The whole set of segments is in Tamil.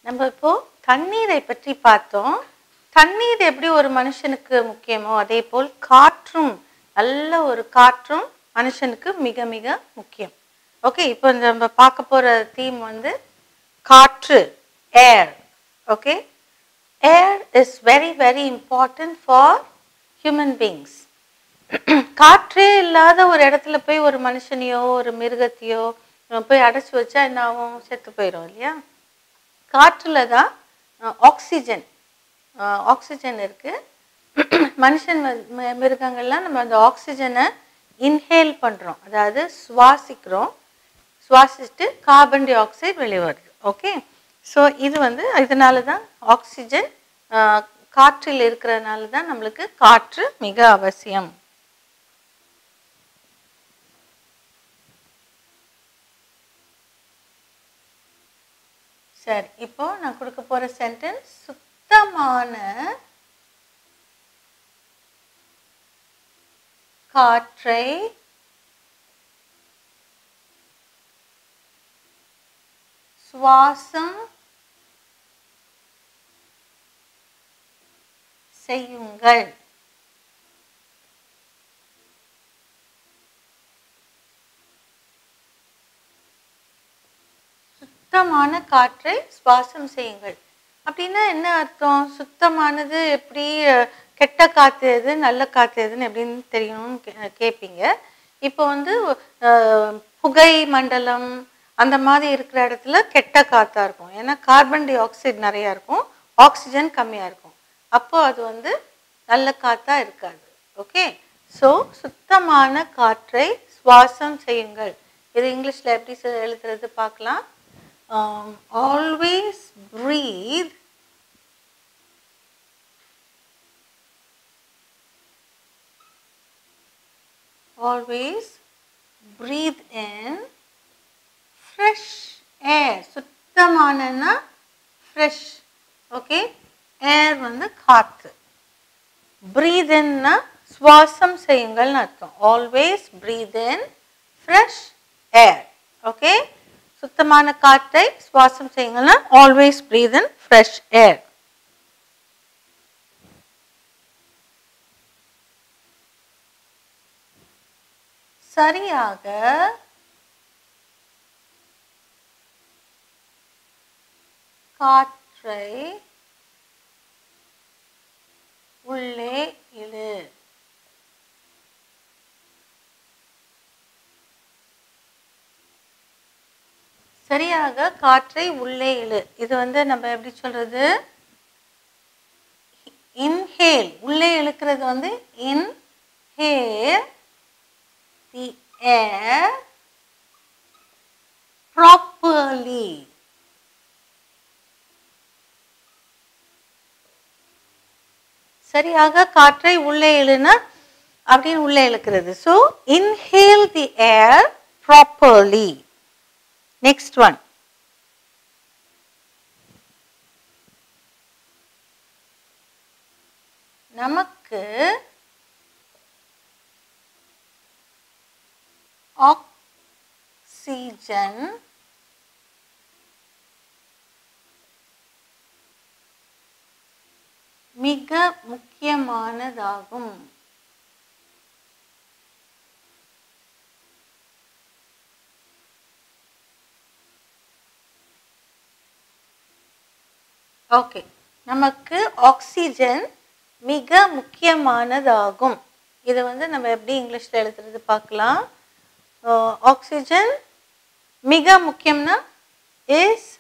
நம்ம இப்போ தண்ணீரை பற்றி பார்த்தோம். தண்ணீர் எப்படி ஒரு மனுஷனுக்கு முக்கியமோ அதே போல் காற்றும், நல்ல ஒரு காற்றும் மனுஷனுக்கு மிக மிக முக்கியம். ஓகே, இப்போ நம்ம பார்க்க போற தீம் வந்து காற்று, air. Okay, air is very very important for human beings. காற்றே இல்லாத ஒரு இடத்துல போய் ஒரு மனுஷனையோ ஒரு மிருகத்தையோ போய் அடைச்சி வச்சா என்ன ஆகும்? செத்து போயிடும் இல்லையா? காற்றுல தான் ஆக்சிஜன் ஆக்சிஜன் இருக்கு. மனுஷன் மிருகங்கள்லாம் நம்ம அந்த ஆக்சிஜனை இன்ஹேல் பண்றோம், அதாவது சுவாசிக்கிறோம். சுவாசிச்சுட்டு கார்பன் டை ஆக்சைடு வெளியே வருது. ஓகே, ஸோ இது வந்து இதனால தான் ஆக்சிஜன் காற்றில் இருக்கிறதுனால தான் நம்மளுக்கு காற்று மிக அவசியம். சரி, இப்போ நான் கொடுக்க போற சென்டென்ஸ் சுத்தமான காற்றை சுவாசம் செய்யுங்கள். சுத்தமான காற்றை சுவாசம் செய்யுங்கள் அப்படின்னா என்ன அர்த்தம்? சுத்தமானது எப்படி, கெட்ட காற்று எது நல்ல காற்று எதுன்னு எப்படின்னு தெரியணும்னு கேட்பீங்க. இப்போ வந்து புகை மண்டலம் அந்த மாதிரி இருக்கிற இடத்துல கெட்ட காற்றா இருக்கும், ஏன்னா கார்பன் டை ஆக்சைடு நிறையா இருக்கும், ஆக்சிஜன் கம்மியாக இருக்கும். அப்போ அது வந்து நல்ல காற்றா இருக்காது. ஓகே, ஸோ சுத்தமான காற்றை சுவாசம் செய்யுங்கள். இது இங்கிலீஷில் எப்படி எழுதுறது பார்க்கலாம். Always breathe in fresh air. சுத்தமானனா fresh. ஓகே, ஏர் வந்து காற்று. breathe in னா சுவாசம் செய்யுங்கள்னு அர்த்தம். always breathe in fresh air. Okay, சுத்தமான காற்றை சுவாசம் செய்யுங்கன்னா always breathe in fresh air. சரியாக காற்றை உள்ளே இழு. சரியாக காற்றை உள்ளே இழு. இது வந்து நம்ம எப்படி சொல்றது? இன்ஹேல், உள்ளே இழுக்கிறது வந்து இன்ஹேல் தி ஏர் ப்ராப்பர்லி. சரியாக காற்றை உள்ளே இழுனா அப்படின்னு உள்ளே இழுக்கிறது. ஸோ இன்ஹேல் தி ஏர் ப்ராப்பர்லி. Next one. நமக்கு ஆக்சிஜன் மிக முக்கியமானதாகும். ஓகே, நமக்கு ஆக்சிஜன் மிக முக்கியமானதாகும். இதை வந்து நம்ம எப்படி இங்கிலீஷில் எழுதுறது பார்க்கலாம். ஆக்சிஜன் மிக முக்கியம்னா இஸ்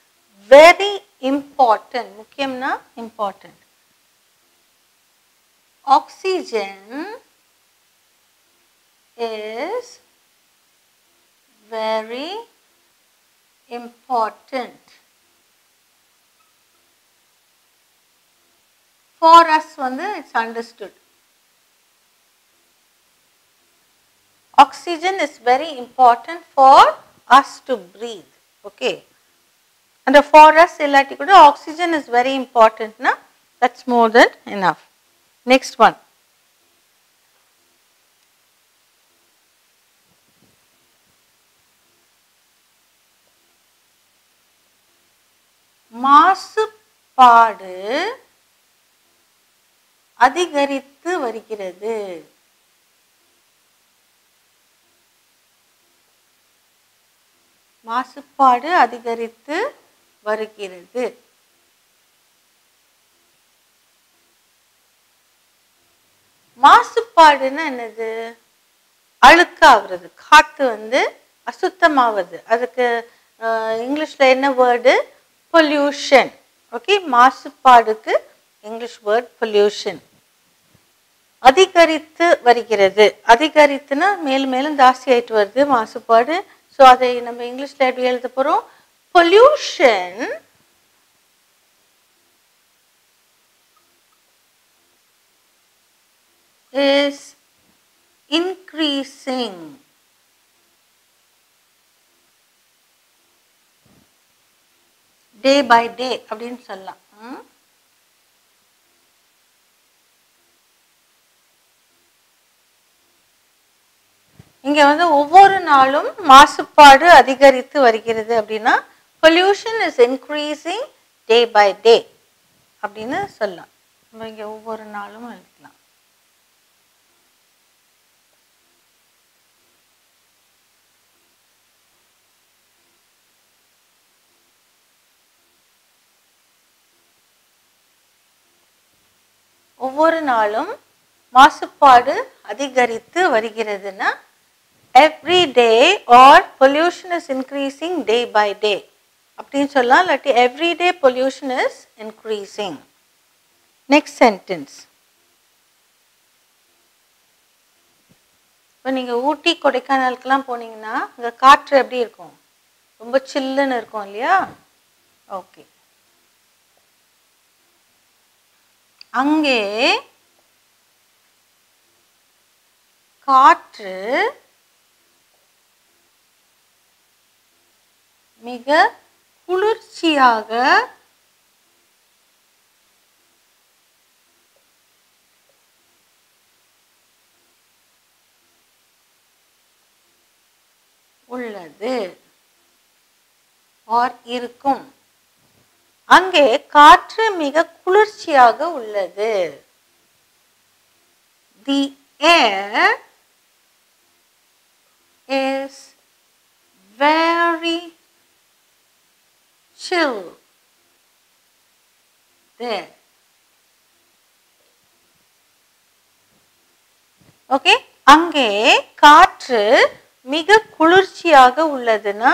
வெரி இம்பார்ட்டன்ட். முக்கியம்னா important. Oxygen is very important. For us வந்து it's understood. Oxygen is very important for us to breathe. Okay, and for us illati kuda oxygen is very important na, that's more than enough. Next one. மாசுபாடு அதிகரித்து வருகிறது. மாசுபாடு அதிகரித்து வருகிறது. மாசுபாடுன்னா என்னது? அழுக்காகிறது, காத்து அசுத்தமாவது. அதுக்கு இங்கிலீஷ்ல என்ன வேர்டு? பொல்யூஷன். ஓகே, மாசுபாடுக்கு இங்கிலீஷ் வேர்ட் பொல்யூஷன். அதிகரித்து வருகிறது. அதிகரித்துனா மேலும் மேலும் ஜாஸ்தி ஆயிட்டு வருது மாசுபாடு. ஸோ அதை நம்ம இங்கிலீஷ்ல எப்படி எழுத போறோம்? Pollution is increasing. Day by day அப்படின்னு சொல்லலாம். இங்க ஒவ்வொரு நாளும் மாசுபாடு அதிகரித்து வருகிறது அப்படின்னா pollution is increasing day by day அப்படின்னு சொல்லலாம். நம்ம இங்க ஒவ்வொரு நாளும் எழுதலாம். ஒவ்வொரு நாளும் மாசுபாடு அதிகரித்து வருகிறதுன்னா every day or pollution is increasing day by day அப்படின்னு சொல்லலாம். இல்லாட்டி every day pollution is increasing. Next sentence. இப்போ நீங்க ஊட்டி கொடைக்கானலுக்கெல்லாம் போனீங்கன்னா அங்க காற்று எப்படி இருக்கும்? ரொம்ப சில்லுன்னு இருக்கும் இல்லையா? ஓகே, அங்கே காற்று மிக குளிர்ச்சியாக உள்ளது or இருக்கும். அங்கே காற்று மிக குளிர்ச்சியாக உள்ளது. The air is very chill there. Okay, அங்கே காற்று மிக குளிர்ச்சியாக உள்ளதுன்னா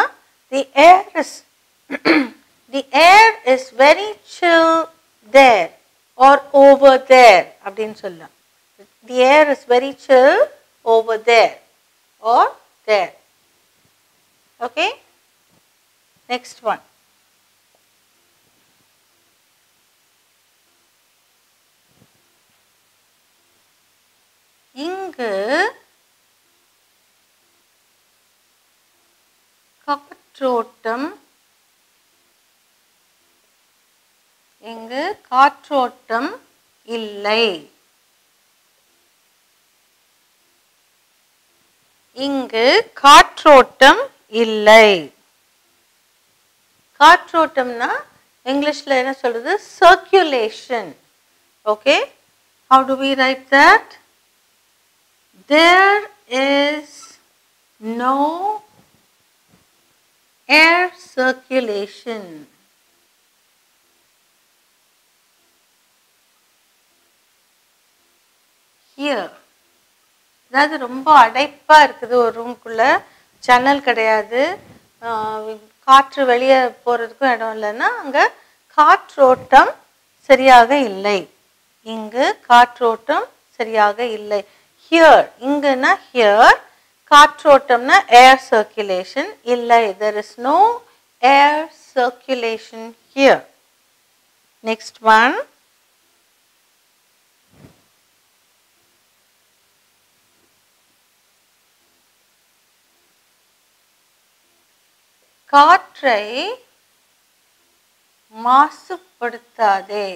the air is the air is very chill there or over there அப்படின்னு சொல்லலாம். The air is very chill over there or there. Okay, next one. இங்கு காற்றோட்டம் இல்லை. இங்கு காற்றோட்டம் இல்லை. காற்றோட்டம்னா இங்கிலீஷ்ல என்ன சொல்றது? Circulation. Okay, how do we write that? There is no air circulation. Here. அதாவது ரொம்ப அடைப்பா இருக்குது ஒரு ரூம்குள்ள, ஜன்னல் கிடையாது, காற்று வெளியே போறதுக்கும் இடம் இல்லைன்னா அங்க காற்றோட்டம் சரியாக இல்லை. இங்கு காற்றோட்டம் சரியாக இல்லை. Here, இங்குன்னா here, காற்றோட்டம்னா air circulation இல்லை. There is no air circulation here. Next one. காற்றை மாசுபடுத்தாதே.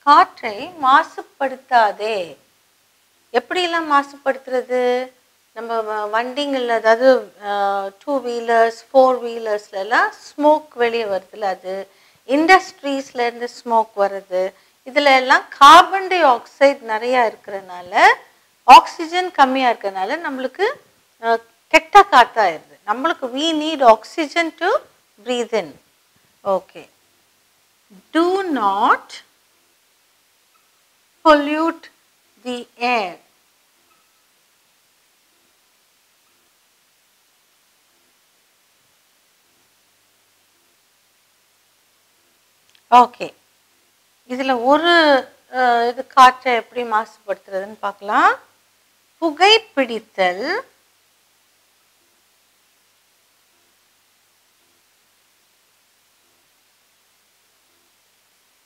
காற்றை மாசுபடுத்தாதே. எப்படியெல்லாம் மாசுபடுத்துறது? நம்ம வண்டிங்கள்ல அதாவது 2 வீலர்ஸ் 4 வீலர்ஸ்லாம் ஸ்மோக் வெளியே வருதுல்ல, அது இண்டஸ்ட்ரீஸ்ல இருந்து ஸ்மோக் வருது. இதுல எல்லாம் கார்பன் டை ஆக்சைடு நிறைய இருக்கிறதுனால, ஆக்சிஜன் கம்மியா இருக்கிறதுனால நம்மளுக்கு கெட்ட காத்தாயிருது. நம்மளுக்கு we need oxygen to breathe in. Okay. Do not pollute the air. Okay, இதில் ஒரு இது காற்றை எப்படி மாசுபடுத்துறதுன்னு பார்க்கலாம். புகைப்பிடித்தல்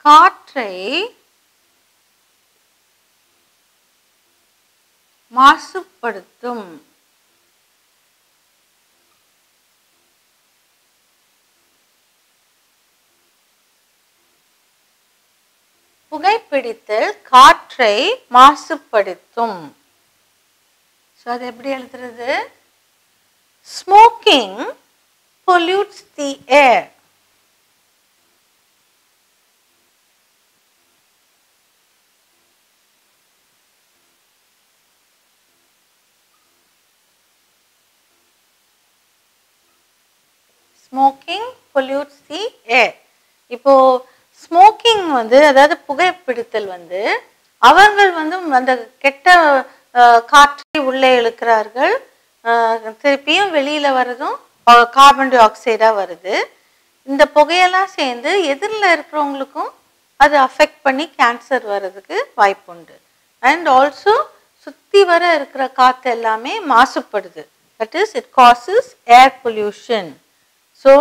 காற்றை மாசுபடுத்தும். புகைப்பிடித்தல் காற்றை மாசுபடுத்தும். ஸோ அது எப்படி எழுதுறது? Smoking pollutes the air. Smoking pollutes the air. இப்போ ஸ்மோக்கிங் வந்து அதாவது புகைப்பிடித்தல் வந்து அவர்கள் வந்து அந்த கெட்ட காற்றை உள்ளே இழுக்கிறார்கள், திருப்பியும் வெளியில வர்றதும் கார்பன் டை ஆக்சைடா வருது. இந்த புகையெல்லாம் சேர்ந்து எதிரில் இருக்கிறவங்களுக்கும் அது அஃபெக்ட் பண்ணி கேன்சர் வர்றதுக்கு வாய்ப்பு உண்டு. அண்ட் ஆல்சோ சுற்றி வர இருக்கிற காற்று எல்லாமே மாசுபடுது. That is it causes air pollution. So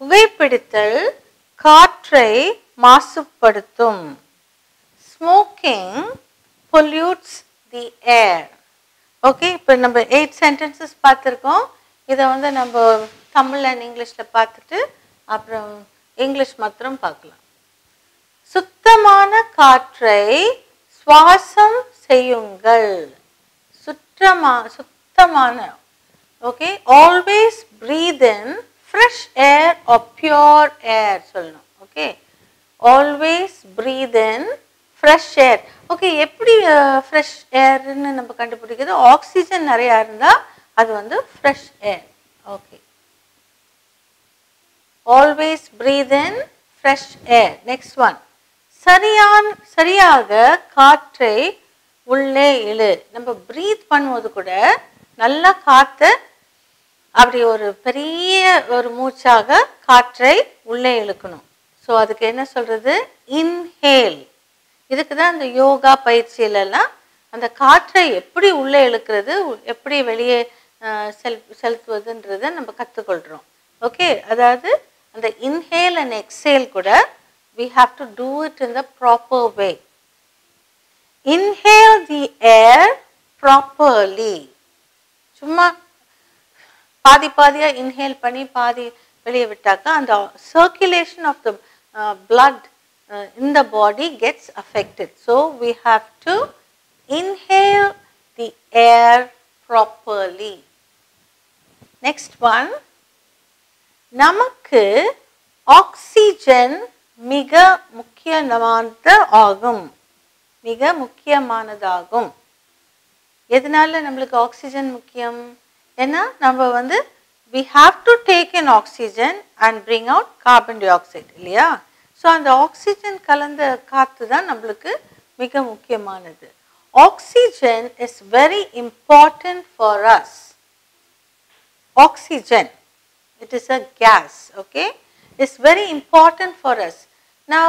புகைப்பிடித்தல் காற்றை மாசுபடுத்தும். Smoking pollutes the air. Okay, இப்போ நம்ம 8 சென்டென்சஸ் பார்த்துருக்கோம். இதை வந்து நம்ம தமிழ் அண்ட் இங்கிலீஷில் பார்த்துட்டு அப்புறம் இங்கிலீஷ் மாத்திரம் பார்க்கலாம். சுத்தமான காற்றை சுவாசம் செய்யுங்கள். சுத்தமான okay, always breathe in fresh air or pure air சொல்லணும். Okay, always breathe in fresh air. Okay, எப்படி ஃப்ரெஷ் ஏர்ன்னு நம்ம கண்டுபிடிக்கிறது? ஆக்சிஜன் நிறையா இருந்தால் அது வந்து fresh air. Okay, always breathe in fresh air. Next one, சரியாக காற்றை உள்ளே இழு. நம்ம ப்ரீத் பண்ணும்போது கூட நல்லா காற்றை அப்படி ஒரு பெரிய ஒரு மூச்சாக காற்றை உள்ளே இழுக்கணும். ஸோ அதுக்கு என்ன சொல்றது? இன்ஹேல். இதுக்கு தான் அந்த யோகா பயிற்சியிலெல்லாம் அந்த காற்றை எப்படி உள்ளே இழுக்கிறது, எப்படி வெளியே செலுத்துவதுன்றதை நம்ம கற்றுக்கொள்கிறோம். ஓகே, அதாவது அந்த இன்ஹேல் அண்ட் எக்ஸேல் கூட we have to do it in the proper way. Inhale the air properly. சும்மா பாதி பாதியா இன்ஹேல் பண்ணி பாதி வெளியே விட்டாக்கா அந்த circulation of the blood in the body gets affected. So we have to inhale the air properly. Next one, நமக்கு ஆக்சிஜன் மிக முக்கியமானதாகும். எதனால நம்மளுக்கு ஆக்சிஜன் முக்கியம்? ஏன்னா நம்ம வந்து we have to take in oxygen and bring out carbon dioxide இல்லையா? ஸோ அந்த ஆக்சிஜன் கலந்த காற்று தான் நம்மளுக்கு மிக முக்கியமானது. Oxygen is very important for us. Oxygen, it is a gas, okay, it's very important for us. Now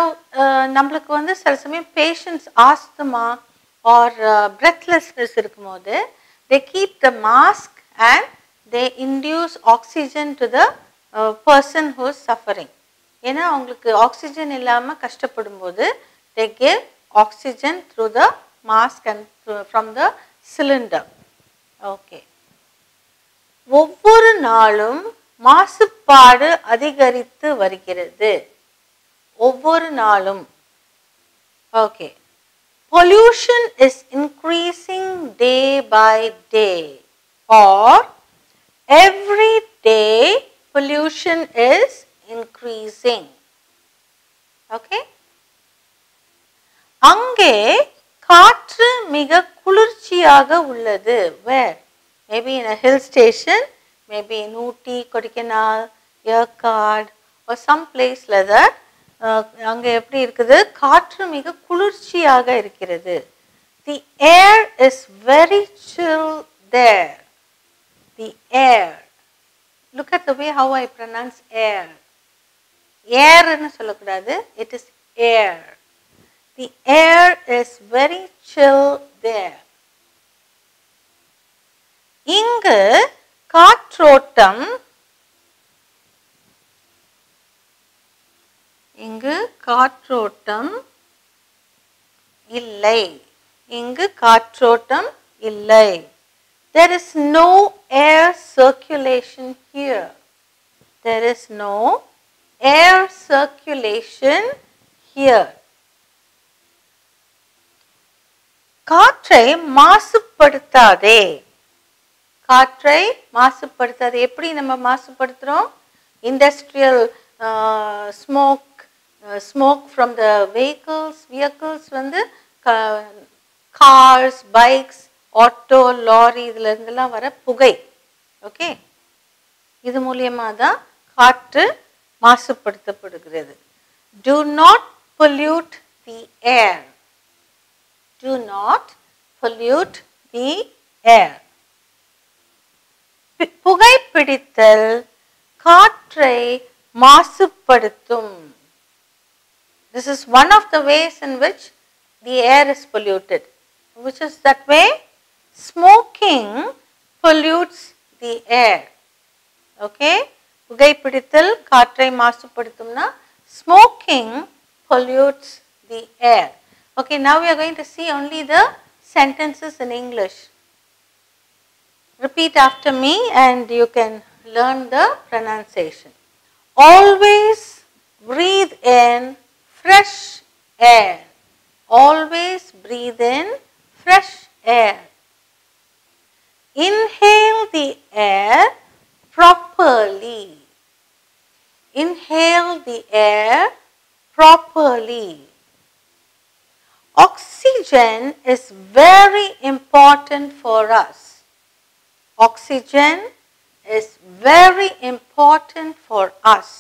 நம்மளுக்கு வந்து சில சமயம் patients asthma or breathlessness இருக்கும்போது they keep the mask and they induce oxygen to the person who is suffering. ஏன்னா அவங்களுக்கு ஆக்சிஜன் இல்லாமல் கஷ்டப்படும் போது they give oxygen through the mask and from the cylinder. Okay. ஒவ்வொரு நாளும் மாசுபாடு அதிகரித்து வருகிறது. ஒவ்வொரு நாளும். Okay, pollution is increasing day by day, or every day pollution is increasing. Okay? அங்கே காற்று மிக குளிர்ச்சியாக உள்ளது. Where? Maybe in a hill station, maybe in Ooty, Kodaikanal, Yercaud or some place like that. அங்கே எப்படி இருக்குது? காற்று மிக குளிர்ச்சியாக இருக்கிறது. The air is very chill there. The air. Look at the way how I pronounce air. Air ன்னு சொல்லக்கூடாது. It is air. The air is very chill there. இங்கு காற்றோட்டம் இல்லை. இங்கு காற்றோட்டம் இல்லை. There is no air circulation here. There is no air circulation here. காற்றை மாசுபடுத்தாதே. காற்றை மாசுபடுத்தாதே. எப்படி நம்ம மாசுபடுத்துறோம்? Industrial smoke from the vehicles வந்து கார்ஸ், பைக்ஸ், ஆட்டோ, லாரி இதுல இருந்தெல்லாம் வர புகை. ஓகே, இது மூலியமா தான் காற்று மாசுபடுத்தப்படுகிறது. Do not pollute the air. Do not pollute the air. புகைப்பிடித்தல் காற்றை மாசுபடுத்தும். This is one of the ways in which the air is polluted. Which is that way? Smoking pollutes the air. Okay? புகைப்பிடித்தல் காற்றை மாசுபடுத்தும்னா smoking pollutes the air. Okay, now we are going to see only the sentences in English. Repeat after me and you can learn the pronunciation. Always breathe in fresh air. Always breathe in fresh air. Inhale the air properly. Inhale the air properly. Oxygen is very important for us. Oxygen is very important for us.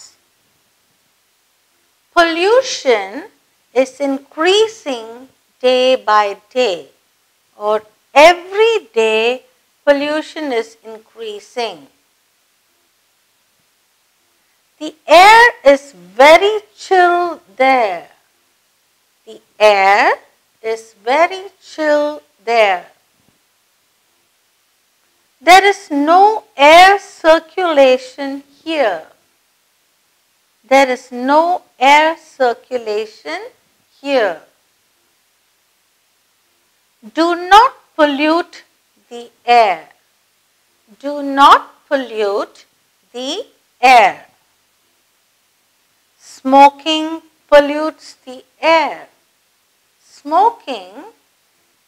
Pollution is increasing day by day, or every day pollution is increasing. The air is very chill there. The air is very chill there. There is no air circulation here. There is no air circulation here. Do not pollute the air. Do not pollute the air. Smoking pollutes the air. Smoking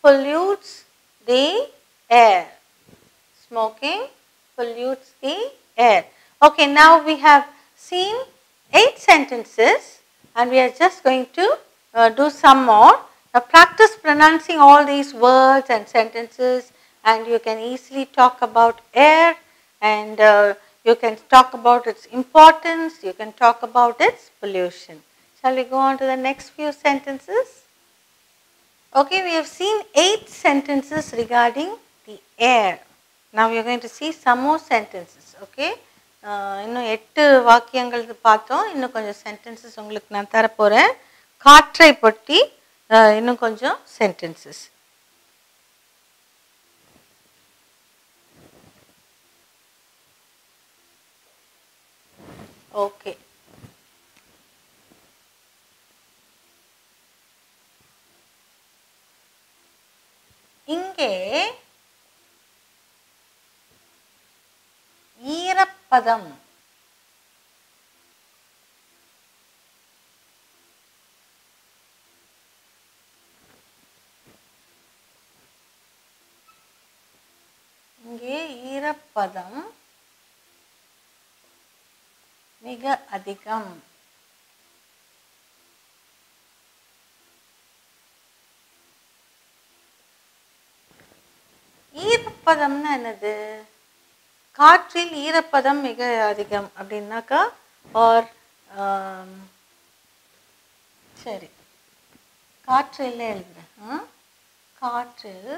pollutes the air. Smoking pollutes the air. Okay, now we have seen 8 sentences and we are just going to do some more. Now practice pronouncing all these words and sentences, and you can easily talk about air, and you can talk about its importance, you can talk about its pollution. Shall we go on to the next few sentences? Okay, we have seen 8 sentences regarding the air. Now we are going to see some more sentences. Okay, இன்னும் 8 வாக்கியங்கள் பார்த்தோம். இன்னும் கொஞ்சம் சென்டென்சஸ் உங்களுக்கு நான் தர போறேன். காற்றை பற்றி இன்னும் கொஞ்சம் சென்டென்சஸ். ஓகே, இங்கே ஈரப்பதம் இங்கே ஈரப்பதம் மிக அதிகம். ஈரப்பதம்னா என்னது? காற்றில் ஈரப்பதம் மிக அதிகம் அப்படின்னாக்கா ஆர் சரி காற்றில் எழுதுறேன். காற்றில்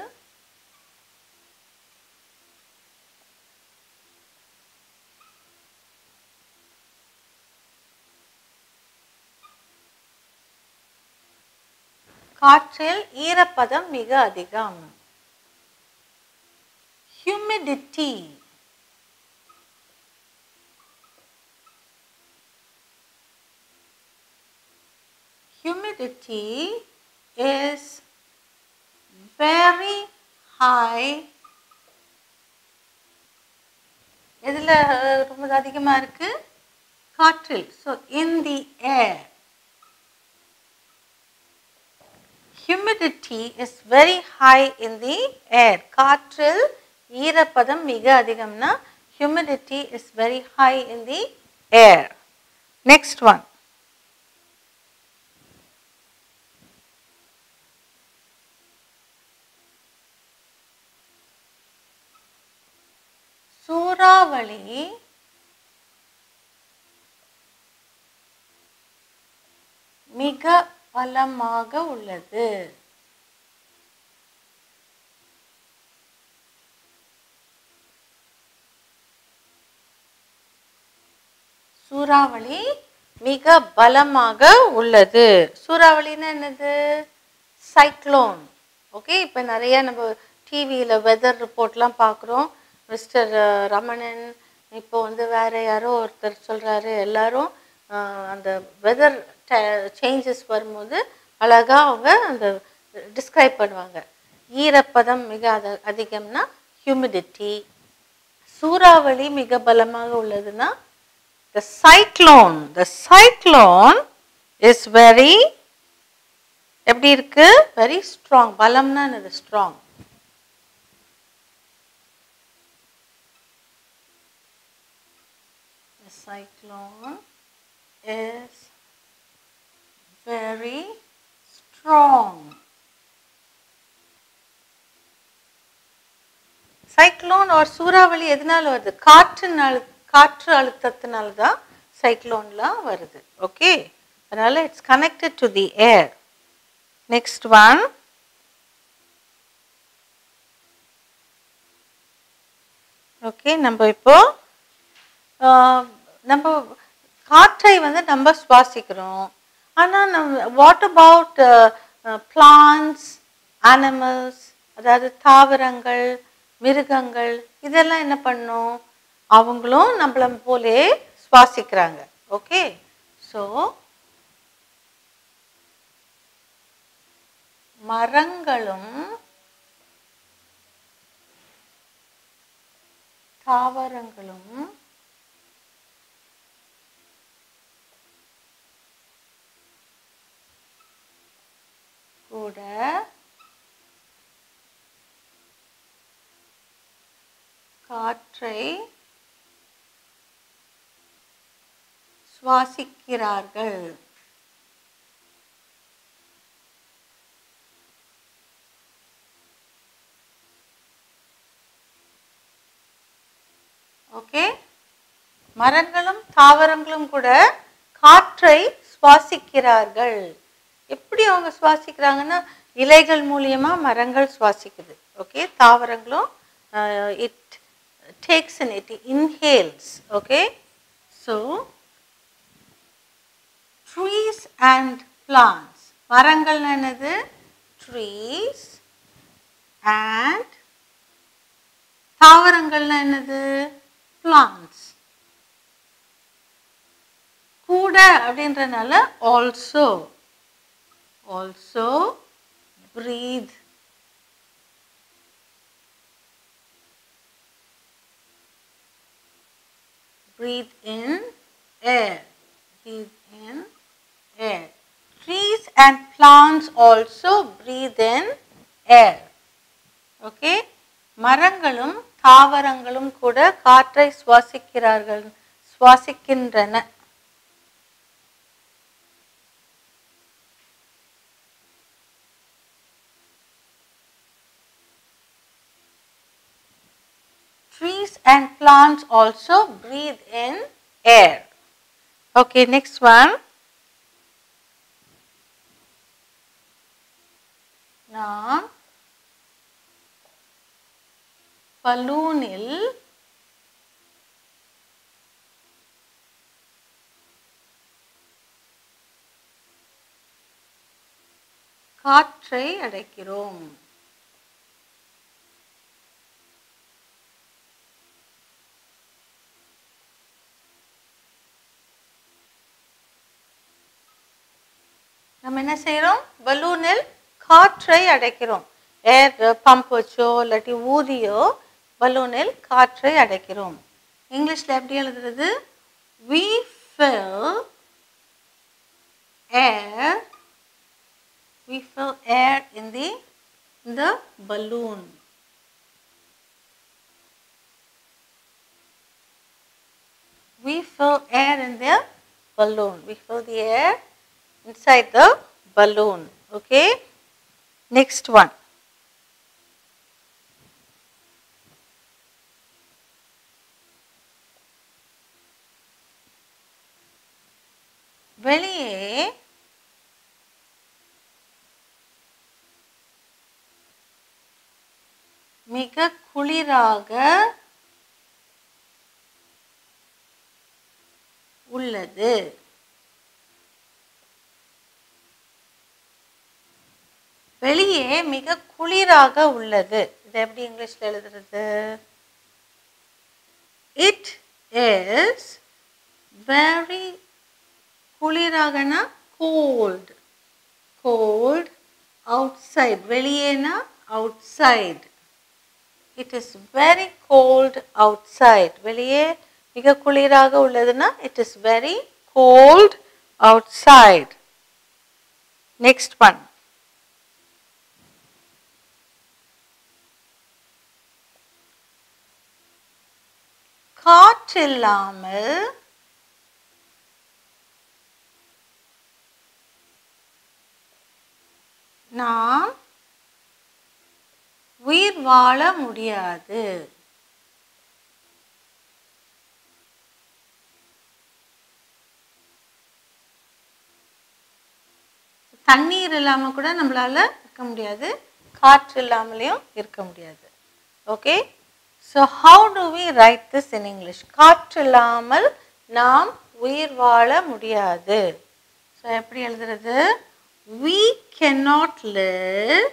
காற்றில் ஈரப்பதம் மிக அதிகம். Humidity. Humidity is very high. எதுல ரொம்ப அதிகமா இருக்கு? காற்றில். So in the air. Humidity is very high in the air. காற்றில் ஈரப்பதம் மிக அதிகம்னா humidity is very high in the air. Next one. சூறாவளி மிக பலமாக உள்ளது. சூறாவளி மிக பலமாக உள்ளது. சூறாவளின்னா என்னது? சைக்ளோன். ஓகே, இப்போ நிறைய நம்ம டிவியில் வெதர் ரிப்போர்ட்லாம் பார்க்குறோம். மிஸ்டர் ரமணன், இப்போ வந்து வேற யாரோ ஒருத்தர் சொல்கிறாரு, எல்லாரும் அந்த வெதர் சேஞ்சஸ் வரும்போது அழகாக அவங்க அந்த டிஸ்கிரைப் பண்ணுவாங்க. ஈரப்பதம் மிக அதிகம்னா ஹியூமிடிட்டி. சூறாவளி மிக பலமாக உள்ளதுன்னா the cyclone is very எப்படி இருக்கு? very strong. பலம்னா என்னது? strong. The cyclone is very strong. Cyclone or சூறாவளி எதனால வருது? காற்று அழுத்தத்தினால தான் சைக்ளோன்லாம் வருது. ஓகே, அதனால it's connected to the air. Next one. Okay, நம்ம இப்போ நம்ம காற்றை வந்து நம்ம சுவாசிக்கிறோம். ஆனால் வாட் அபவுட் பிளான்ட்ஸ், அனிமல்ஸ், அதாவது தாவரங்கள், மிருகங்கள், இதெல்லாம் என்ன பண்ணும்? அவங்களும் நம்மள போலே சுவாசிக்கிறாங்க. ஓகே, ஸோ மரங்களும் தாவரங்களும் கூட காற்றை சுவாசிக்கிறார்கள். ஓகே, மரங்களும் தாவரங்களும் கூட காற்றை சுவாசிக்கிறார்கள். எப்படி அவங்க சுவாசிக்கிறாங்கன்னா, இலைகள் மூலியமா மரங்கள் சுவாசிக்குது. ஓகே, தாவரங்களும் it takes in, it inhales. Okay, so trees and plants. மரங்கள் என்னது? trees. and தாவரங்கள் என்னது? plants. கூட அப்படின்றனால also breathe. Breathe in air. Breathe in air. Trees and plants also breathe in air. Okay, மரங்களும் தாவரங்களும் கூட காற்றை சுவாசிக்கின்றன. Trees and plants also breathe in air. Okay, next one. நான் பலூனில் காற்றை அடைக்கிறோம். நம்ம என்ன செய்யறோம்? பலூனில் காற்றை அடைக்கிறோம். ஏர் பம்ப் வச்சோ இல்லாட்டி ஊதியோ பலூனில் காற்றை அடைக்கிறோம். இங்கிலீஷ்ல எப்படி எழுதுறது? We fill air in the balloon. We fill air in the balloon. We fill the air inside the balloon. Okay, next one. வெளியே மிக குளிராக உள்ளது. வெளியே மிக குளிராக உள்ளது. இது எப்படி இங்கிலீஷ்ல எழுதுறது? It is very குளிராகனா cold. Cold outside. வெளியேனா outside. It is very cold outside. வெளியே மிக குளிராக உள்ளதுன்னா it is very cold outside. Next one. காற்றில்லாமல் நாம் உயிர் வாழ முடியாது. தண்ணீர் இல்லாம கூட நம்மளால இருக்க முடியாது, காற்று இல்லாமலேயும் இருக்க முடியாது. Okay, so how do we write this in English? காற்று இல்லாமல் நாம் உயிர் வாழ முடியாது. so எப்படி எழுதுறது? We cannot live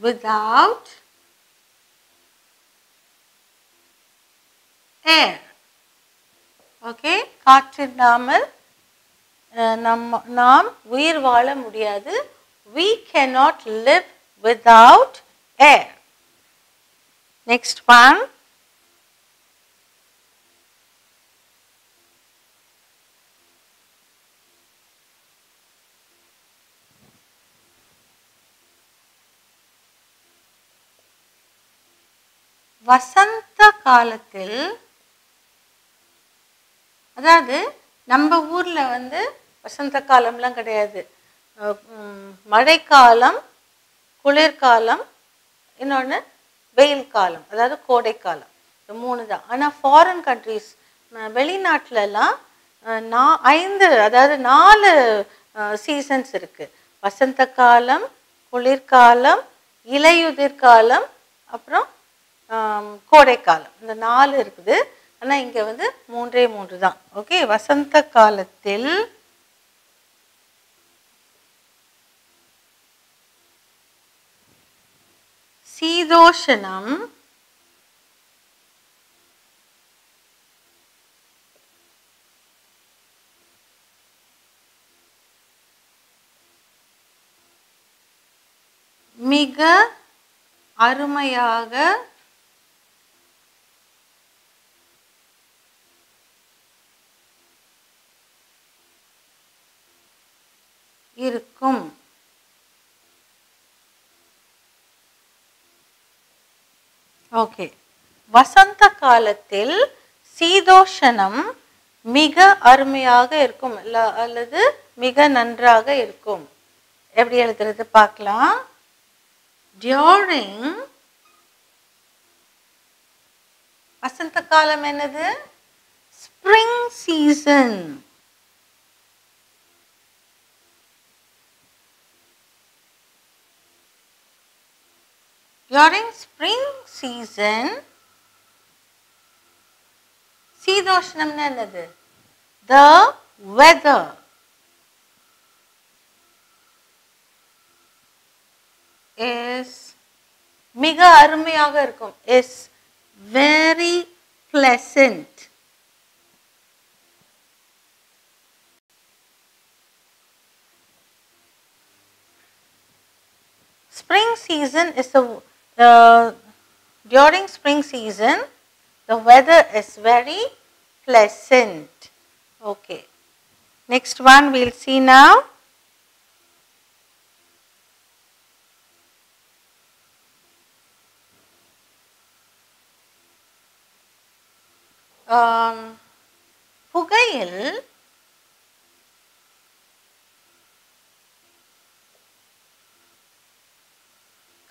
without air. Okay, காற்றில்லாமல் நாம் உயிர் வாழ முடியாது. We cannot live without air. Next one. வசந்த காலத்தில், அதாவது நம்ம ஊர்ல வசந்த காலம்லாம் கிடையாது. மழைக்காலம், குளிர்காலம், இன்னொன்று வெயில் காலம், அதாவது கோடைக்காலம். இந்த 3 தான். ஆனால் ஃபாரின் கண்ட்ரீஸ், வெளிநாட்டிலலாம் 4 சீசன்ஸ் இருக்கு. வசந்த காலம், குளிர்காலம், இலையுதிர் காலம், அப்புறம் கோடைக்காலம். இந்த 4 இருக்குது. ஆனால் இங்கே 3 தான். ஓகே, வசந்த காலத்தில் சீதோஷணம், மிக அருமையாக இருக்கும். ஓகே. வசந்த காலத்தில் சீதோஷணம் மிக அருமையாக இருக்கும் அல்லது மிக நன்றாக இருக்கும். எப்படி எழுதுறது பார்க்கலாம். டியூரிங் வசந்த காலம் என்னது? Spring season. During spring season, சீதோஷ்ணம்னா என்னது? The weather is மிக அருமையாக இருக்கும். Is very pleasant. Spring season is during spring season the weather is very pleasant. Okay, next one we'll see now. புகையில்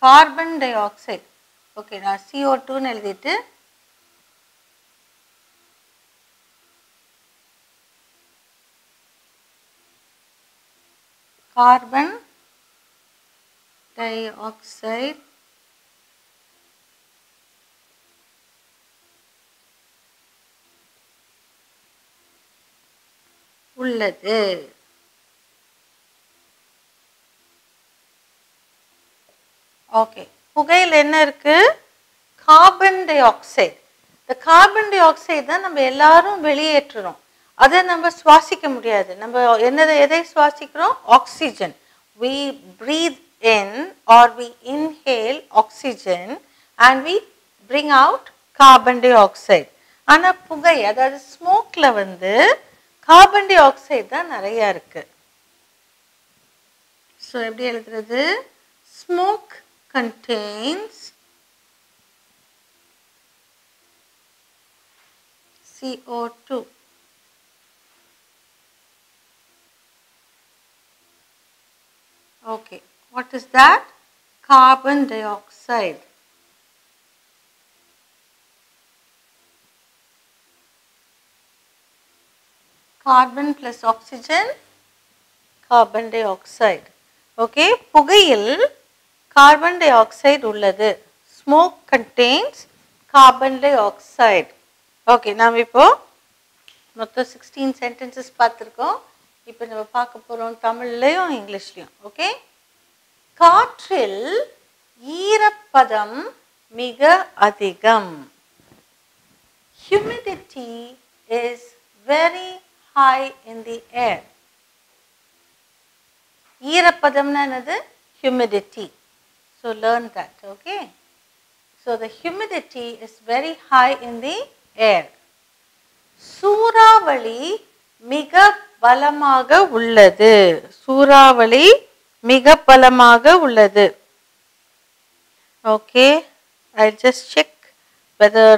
கார்பன் டை ஆக்சைடு. ஓகே, நான் CO2 ன்னு எழுதிட்டு கார்பன் டை ஆக்சைடு உள்ளது. ஓகே, புகையில் என்ன இருக்கு? Carbon dioxide. இந்த கார்பன் டை ஆக்சைடு தான் நம்ம எல்லாரும் வெளியேற்றுறோம். அதை நம்ம சுவாசிக்க முடியாது. நம்ம எதை சுவாசிக்கிறோம்? Oxygen. We breathe in or we inhale oxygen and we bring out carbon dioxide. ஆனா புகை, அதாவது ஸ்மோக்ல கார்பன் டை ஆக்சைடு தான் நிறைய இருக்கு. ஸோ எப்படி எழுதுறது? Smoke contains CO2. Okay, what is that? Carbon dioxide. Carbon plus oxygen, carbon dioxide. Okay, புகையில் carbon dioxide உள்ளது. Smoke contains carbon dioxide. Okay, நாம் இப்போ மொத்தம் 16 sentences பார்த்திருக்கோம். இப்போ நம்ம பார்க்க போறோம் தமிழ்லயும் இங்கிலீஷ்லயும். ஓகே, காற்றில் ஈரப்பதம் மிக அதிகம். Humidity is very high in the air. ஈரப்பதம்னா என்னது? Humidity. So learn that. Okay, so the humidity is very high in the air. சூறாவளி மிக பலமாக உள்ளது. சூறாவளி மிக பலமாக உள்ளது. Okay, I'll just check whether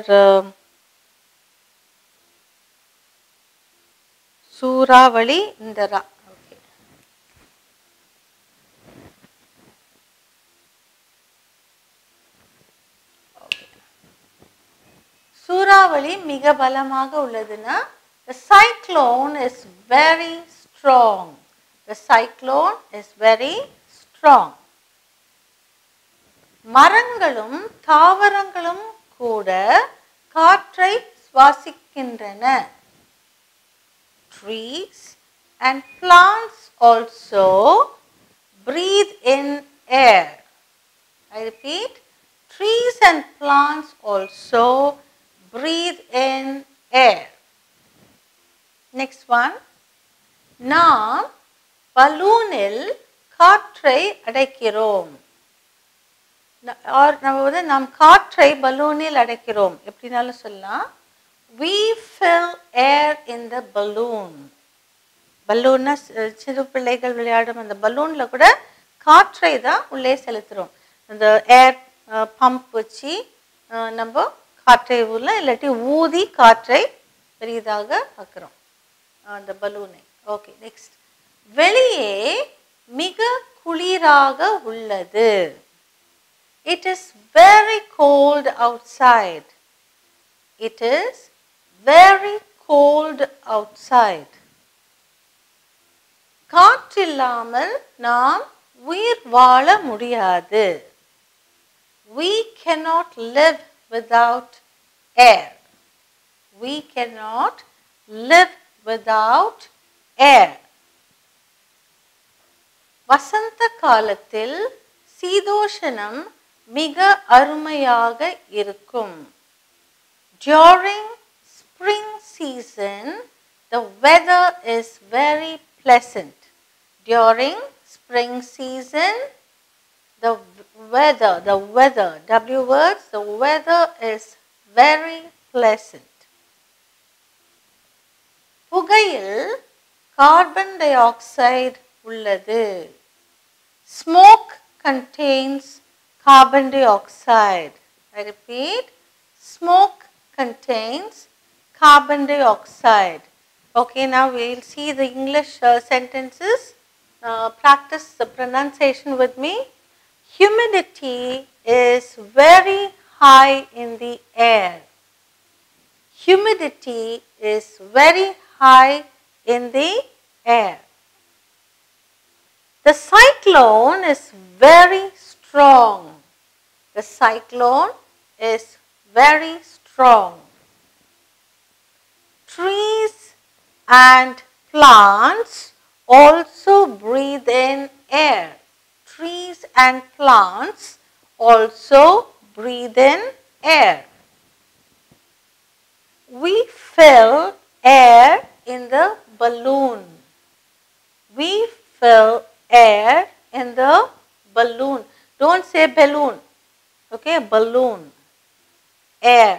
சூறாவளி இந்த okay. சூறாவளி மிக பலமாக உள்ளதுன்னா the cyclone is very strong. The cyclone is very strong. மரங்களும் தாவரங்களும் கூட காற்றை சுவாசிக்கின்றன. Trees and plants also breathe in air. I repeat, trees and plants also breathe in air. Next one, நாம் பலூனில் காற்றை அடைக்கிறோம். நாம் காற்றை பலூனில் அடைக்கிறோம். எப்படினாலும் சொல்லலாம். We fill air in the balloon. பலூன்னா சிறு பிள்ளைகள் விளையாடும் அந்த பலூன்ல கூட காற்றை தான் உள்ளே செலுத்துறோம். அந்த ஏர் பம்ப் வச்சு நம்ம காற்றை ஊதலாம், இல்லாட்டி ஊதி காற்றை பெரிதாக ஆக்குறோம் அந்த பலூனை. Okay, next. வெளியே மிக குளிராக உள்ளது. It is very cold outside. It is very cold outside. காற்றில்லாமல் நாம் உயிர் வாழ முடியாது. We cannot live without air. We cannot live without air. வசந்த காலத்தில் சீதோஷணம் மிக அருமையாக இருக்கும். During spring season, the weather is very pleasant. During spring season, the weather, W words, the weather is very pleasant. புகையில் கார்பன் டை ஆக்சைடு உள்ளது. Smoke contains carbon dioxide. I repeat, smoke contains carbon dioxide. Okay, now we will see the English sentences. Practice the pronunciation with me. Humidity is very high in the air. Humidity is very high in the air. The cyclone is very strong. The cyclone is very strong. Trees and plants also breathe in air. Trees and plants also breathe in air. We fill air in the balloon. We fill air in the balloon. Don't say balloon. Okay, balloon. Air.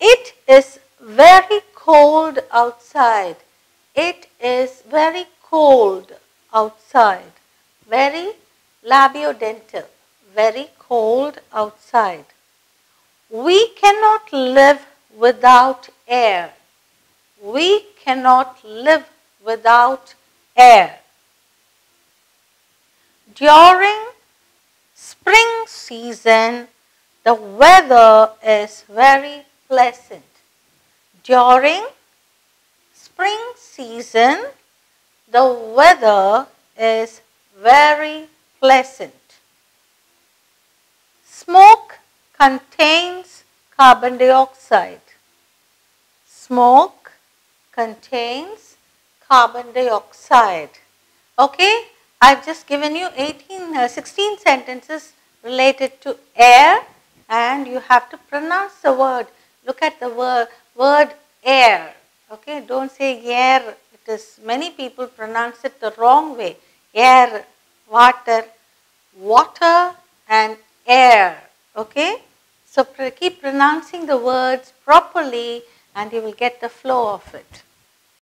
It is very cold outside. It is very cold outside. Very labiodental. Very cold outside. We cannot live without air. We cannot live without air. During spring season, the weather is very pleasant. During spring season, the weather is very pleasant. Smoke contains carbon dioxide. Smoke contains carbon dioxide. Okay, I've just given you 16 sentences related to air, and you have to pronounce the word. Look at the word air. Okay, don't say air. It is, many people pronounce it the wrong way. Air, water, water and air. Okay, so keep pronouncing the words properly and you will get the flow of it.